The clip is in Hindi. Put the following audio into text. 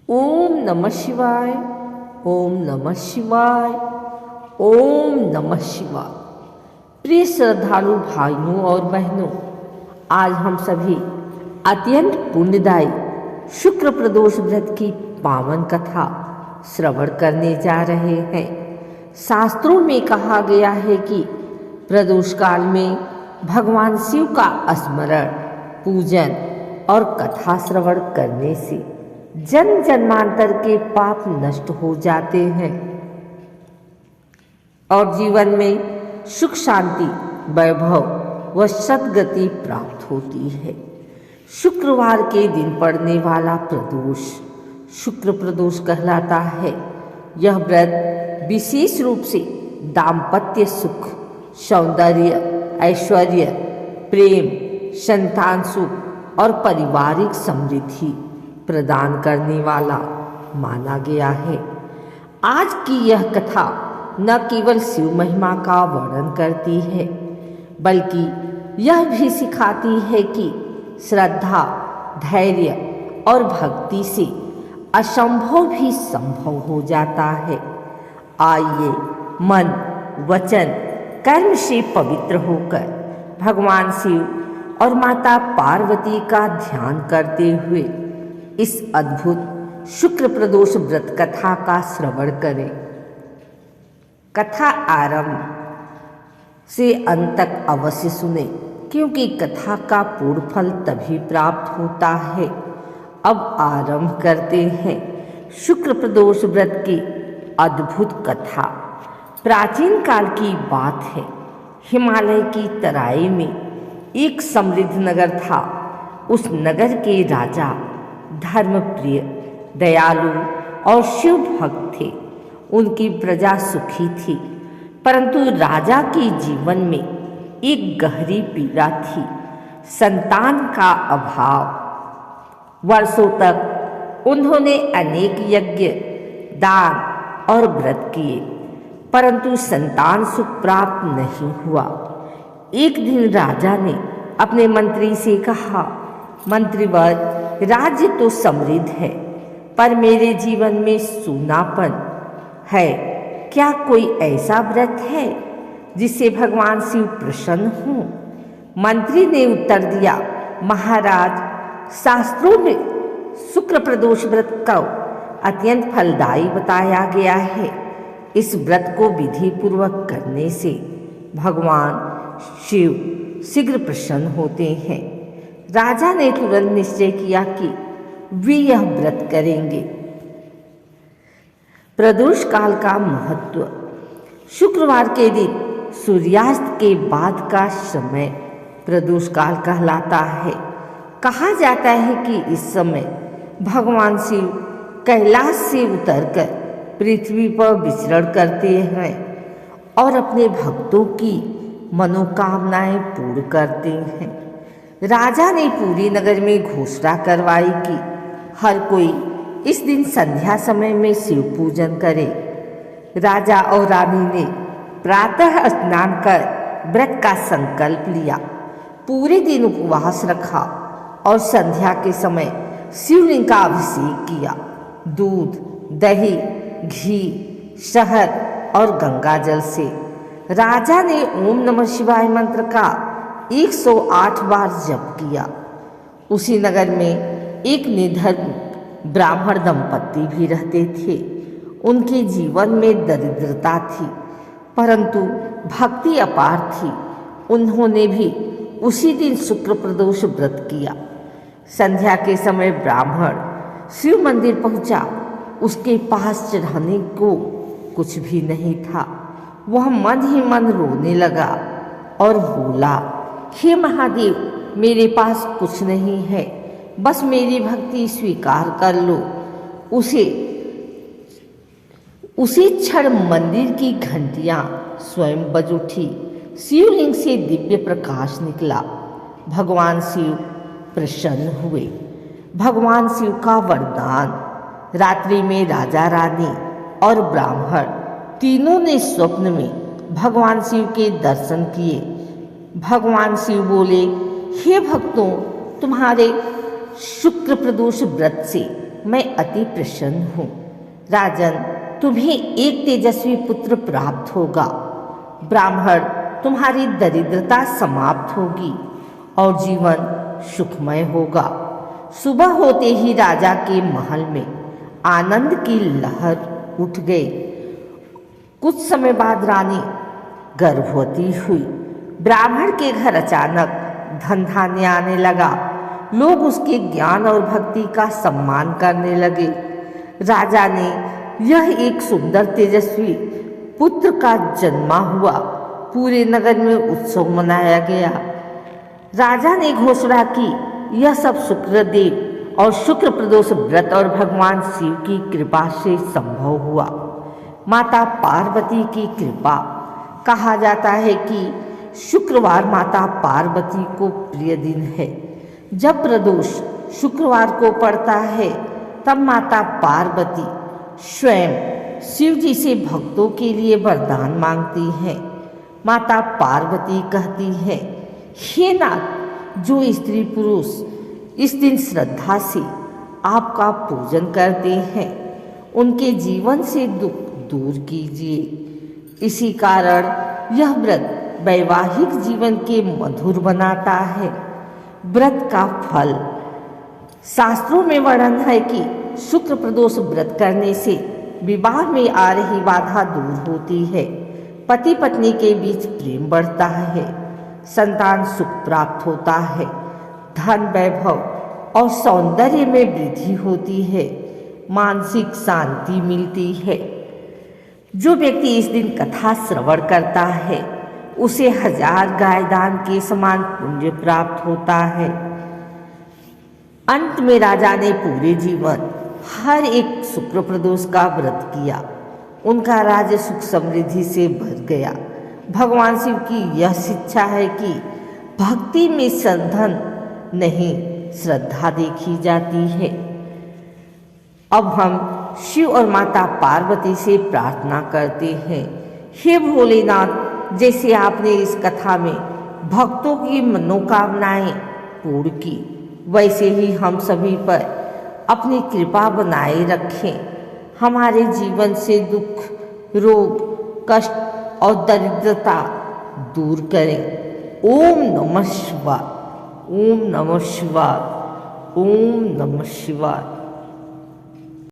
ओम नमः शिवाय। ओम नमः शिवाय। ओम नमः शिवाय। प्रिय श्रद्धालु भाइयों और बहनों, आज हम सभी अत्यंत पुण्यदायी शुक्र प्रदोष व्रत की पावन कथा श्रवण करने जा रहे हैं। शास्त्रों में कहा गया है कि प्रदोष काल में भगवान शिव का स्मरण, पूजन और कथा श्रवण करने से जन्म जन्मांतर के पाप नष्ट हो जाते हैं और जीवन में सुख शांति, वैभव व सद्गति प्राप्त होती है। शुक्रवार के दिन पड़ने वाला प्रदोष शुक्र प्रदोष कहलाता है। यह व्रत विशेष रूप से दाम्पत्य सुख, सौंदर्य, ऐश्वर्य, प्रेम, संतान सुख और पारिवारिक समृद्धि प्रदान करने वाला माना गया है। आज की यह कथा न केवल शिव महिमा का वर्णन करती है, बल्कि यह भी सिखाती है कि श्रद्धा, धैर्य और भक्ति से असंभव भी संभव हो जाता है। आइए मन, वचन, कर्म से पवित्र होकर भगवान शिव और माता पार्वती का ध्यान करते हुए इस अद्भुत शुक्र प्रदोष व्रत कथा का श्रवण करें। कथा आरंभ से अंत तक अवश्य सुने, क्योंकि कथा का पूर्ण फल तभी प्राप्त होता है। अब आरंभ करते हैं शुक्र प्रदोष व्रत की अद्भुत कथा। प्राचीन काल की बात है। हिमालय की तराई में एक समृद्ध नगर था। उस नगर के राजा धर्मप्रिय, दयालु और शिव भक्त थे। उनकी प्रजा सुखी थी, परंतु राजा के जीवन में एक गहरी पीड़ा थी, संतान का अभाव। वर्षों तक उन्होंने अनेक यज्ञ, दान और व्रत किए, परंतु संतान सुख प्राप्त नहीं हुआ। एक दिन राजा ने अपने मंत्री से कहा, मंत्रीवर, राज्य तो समृद्ध है, पर मेरे जीवन में सूनापन है। क्या कोई ऐसा व्रत है जिससे भगवान शिव प्रसन्न हों? मंत्री ने उत्तर दिया, महाराज, शास्त्रों में शुक्र प्रदोष व्रत को अत्यंत फलदायी बताया गया है। इस व्रत को विधि पूर्वक करने से भगवान शिव शीघ्र प्रसन्न होते हैं। राजा ने तुरंत निश्चय किया कि वे यह व्रत करेंगे। प्रदोष काल का महत्व। शुक्रवार के दिन सूर्यास्त के बाद का समय प्रदोष काल कहलाता है। कहा जाता है कि इस समय भगवान शिव कैलाश से उतरकर पृथ्वी पर विचरण करते हैं और अपने भक्तों की मनोकामनाएं पूर्ण करते हैं। राजा ने पूरी नगर में घोषणा करवाई कि हर कोई इस दिन संध्या समय में शिव पूजन करे। राजा और रानी ने प्रातः स्नान कर व्रत का संकल्प लिया, पूरे दिन उपवास रखा और संध्या के समय शिवलिंग का अभिषेक किया। दूध, दही, घी, शहद और गंगा जल से राजा ने ओम नमः शिवाय मंत्र का 108 बार जप किया। उसी नगर में एक निधन ब्राह्मण दंपत्ति भी रहते थे। उनके जीवन में दरिद्रता थी, परंतु भक्ति अपार थी। उन्होंने भी उसी दिन शुक्र प्रदोष व्रत किया। संध्या के समय ब्राह्मण शिव मंदिर पहुंचा। उसके पास चढ़ाने को कुछ भी नहीं था। वह मन ही मन रोने लगा और बोला, हे महादेव, मेरे पास कुछ नहीं है, बस मेरी भक्ति स्वीकार कर लो। उसी क्षण मंदिर की घंटियां स्वयं बज उठी। शिवलिंग से दिव्य प्रकाश निकला। भगवान शिव प्रसन्न हुए। भगवान शिव का वरदान। रात्रि में राजा, रानी और ब्राह्मण तीनों ने स्वप्न में भगवान शिव के दर्शन किए। भगवान शिव बोले, हे भक्तों, तुम्हारे शुक्र प्रदोष व्रत से मैं अति प्रसन्न हूँ। राजन, तुम्हें एक तेजस्वी पुत्र प्राप्त होगा। ब्राह्मण, तुम्हारी दरिद्रता समाप्त होगी और जीवन सुखमय होगा। सुबह होते ही राजा के महल में आनंद की लहर उठ गई। कुछ समय बाद रानी गर्भवती हुई। ब्राह्मण के घर अचानक धन धान्य आने लगा। लोग उसके ज्ञान और भक्ति का सम्मान करने लगे। राजा ने यह एक सुंदर तेजस्वी पुत्र का जन्मा हुआ पूरे नगर में उत्सव मनाया गया। राजा ने घोषणा की, यह सब शुक्रदेव और शुक्र प्रदोष व्रत और भगवान शिव की कृपा से संभव हुआ। माता पार्वती की कृपा। कहा जाता है कि शुक्रवार माता पार्वती को प्रिय दिन है। जब प्रदोष शुक्रवार को पड़ता है तब माता पार्वती स्वयं शिव जी से भक्तों के लिए वरदान मांगती हैं। माता पार्वती कहती है, हे नाथ, जो स्त्री पुरुष इस दिन श्रद्धा से आपका पूजन करते हैं उनके जीवन से दुख दूर कीजिए। इसी कारण यह व्रत वैवाहिक जीवन के मधुर बनाता है। व्रत का फल। शास्त्रों में वर्णन है कि शुक्र प्रदोष व्रत करने से विवाह में आ रही बाधा दूर होती है, पति पत्नी के बीच प्रेम बढ़ता है, संतान सुख प्राप्त होता है, धन वैभव और सौंदर्य में वृद्धि होती है, मानसिक शांति मिलती है। जो व्यक्ति इस दिन कथा श्रवण करता है उसे 1000 गाय दान के समान पुण्य प्राप्त होता है। अंत में राजा ने पूरे जीवन हर एक शुक्र प्रदोष का व्रत किया। उनका राज्य सुख समृद्धि से भर गया। भगवान शिव की यह शिक्षा है कि भक्ति में संधन नहीं, श्रद्धा देखी जाती है। अब हम शिव और माता पार्वती से प्रार्थना करते हैं, हे भोलेनाथ, जैसे आपने इस कथा में भक्तों की मनोकामनाएं पूर्ण की, वैसे ही हम सभी पर अपनी कृपा बनाए रखें। हमारे जीवन से दुख, रोग, कष्ट और दरिद्रता दूर करें। ओम नमः शिवाय, ओम नमः शिवाय, ओम नमः शिवाय।